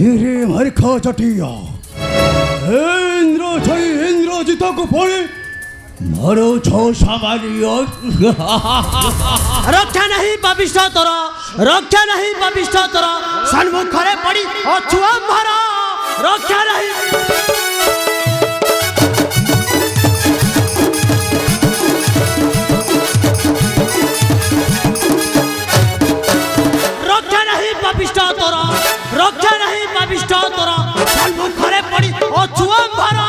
रे मरखा चटिया इंद्रजित को पड़े मारो छो सवारियों रक्षा नहीं पापिष्ट तोर रक्षा नहीं पापिष्ट तोर सन्मुखरे पड़ी अछुआ भरा रक्षा नहीं रक्षा नहीं पापिष्ट तोर रक्षा नहीं पापिष्ट तोर सन्मुखरे पड़ी अछुआ भरा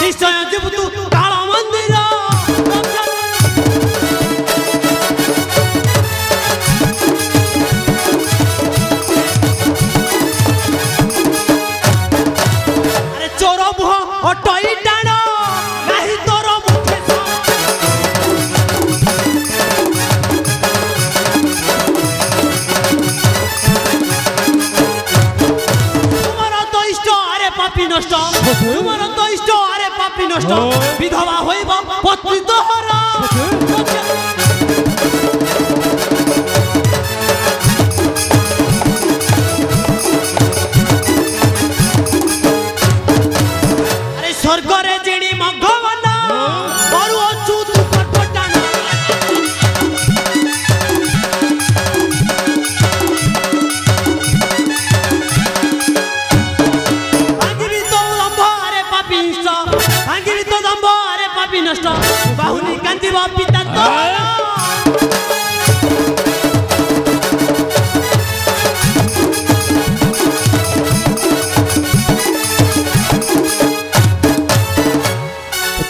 निश्चय जीव तू काला मंदिर अरे चोर मुह अटई टाण नहीं तोर मुखे तुमर तो इष्ट अरे पापी नष्ट तुमर तो इष्ट अरे पापी नष्ट विधवा होइब पत्नी तोहरा अरे स्वर्ग रे जेडी भगवान बरु अछु तू कटपटाना भांगिबी तो लंब अरे पापी नष्ट भांगिबी तो दंभ अरे पापी नष्ट बाहुली कांदिबा पिता तोहरा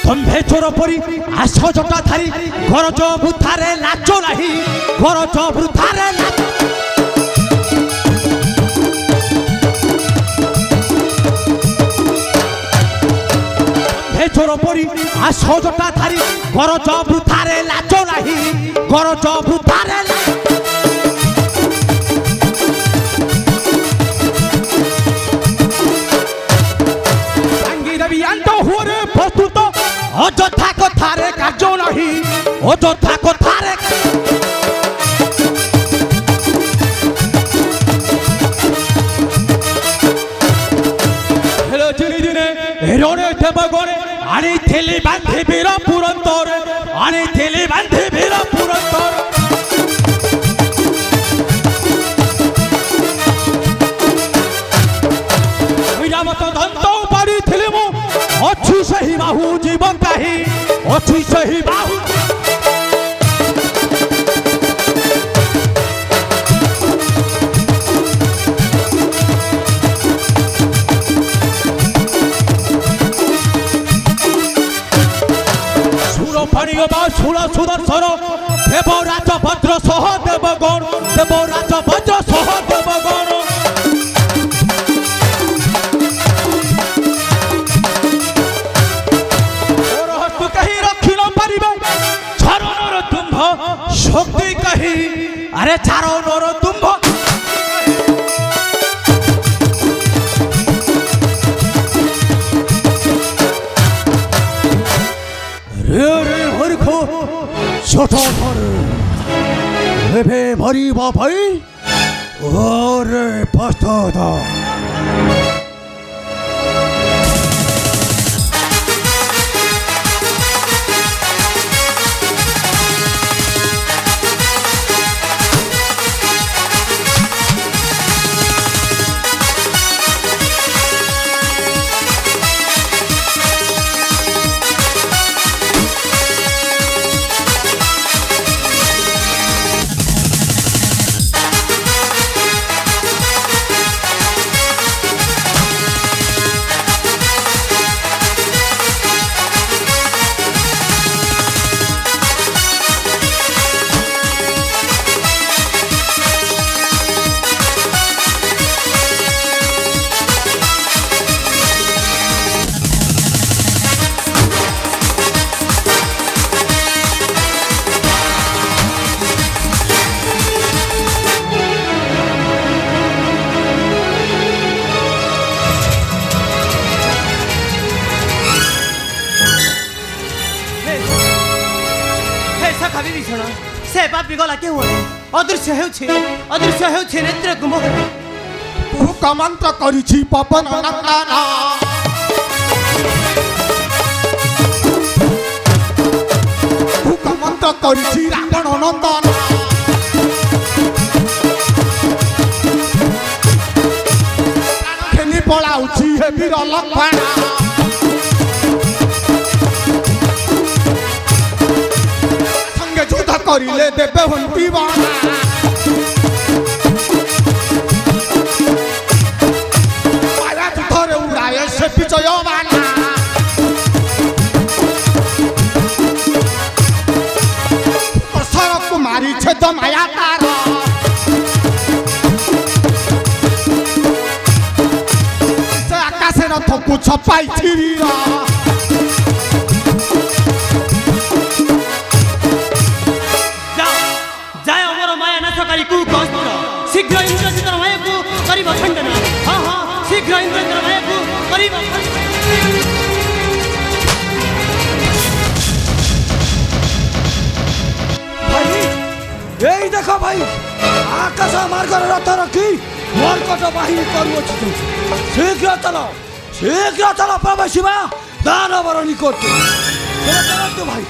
तुम्भे चोर परी आस जटा धारी घर च वृथारे लाच नाही घर च वृथारे लाच तुम्भे चोर परी आस जटा धारी घर च वृथारे लाच नाही घर च वृथारे भांगी देवी आंट हुरे प्रस्तुत अଯଥା कथारे कार्य नहीं अଯଥା कथारे हेलो चिनी दिने हिरोने देवगणे आनी थेली बांधी वीर पुरंदर आनी थेली बांधी वीर पुरंदर विरामत दंत उपाड़ी थिले मु अच्छी सही बाहु जीवन काही अच्छी सही बाहु सुरफणीय बा सुर सुदर्शन देवराज भद्र सह देवगण देवराज भद्र सह देवगण शक्ति कही अरे चारो नोर तुम्भ रे रे हरखो छोट हेबे भरी बापाई और पस्ता ଚାପିଗଲା କେଉଁ ଅଦୃଶ୍ୟ ହେଉଛି ନେତ୍ର କୁମ୍ଭର କମନ୍ତ୍ର କରିଛି ପବନ ନନ୍ଦନ କମନ୍ତ୍ର କରିଛି ରାବଣ ନନ୍ଦନ ଖେନି ପଳାଉଛି ହେ ବୀର ଲକ୍ଷ୍ମଣ ସଙ୍ଗେ ଯୁଦ୍ଧ କରିଲେ ଦେବେ ହନ୍ତି ବଣା ବିଜୟମାନ ସରକୁ ମାରିଛେ ତ ମାୟା ତାର ସେ ଆକାଶରେ ରଥକୁ ଛପାଇ ଥିରିର ଯାଏ ଅମର ମାୟା ନାଶକାରୀ କୁକସ୍ତ୍ର ଶୀଘ୍ର ଇନ୍ଦ୍ରଜିତର ମାୟାକୁ କରିବ ଖଣ୍ଡନ ହଁ ହଁ ଶୀଘ୍ର ଇନ୍ଦ୍ରଜିତର ମାୟାକୁ କରିବ ভাই এই দেখো ভাই আকাশ মার্গর রথ রক্ষী মর্কট বাহিনী করুছি শীঘ্র চলো প্রভু শিবা দানবর নিকটে ভাই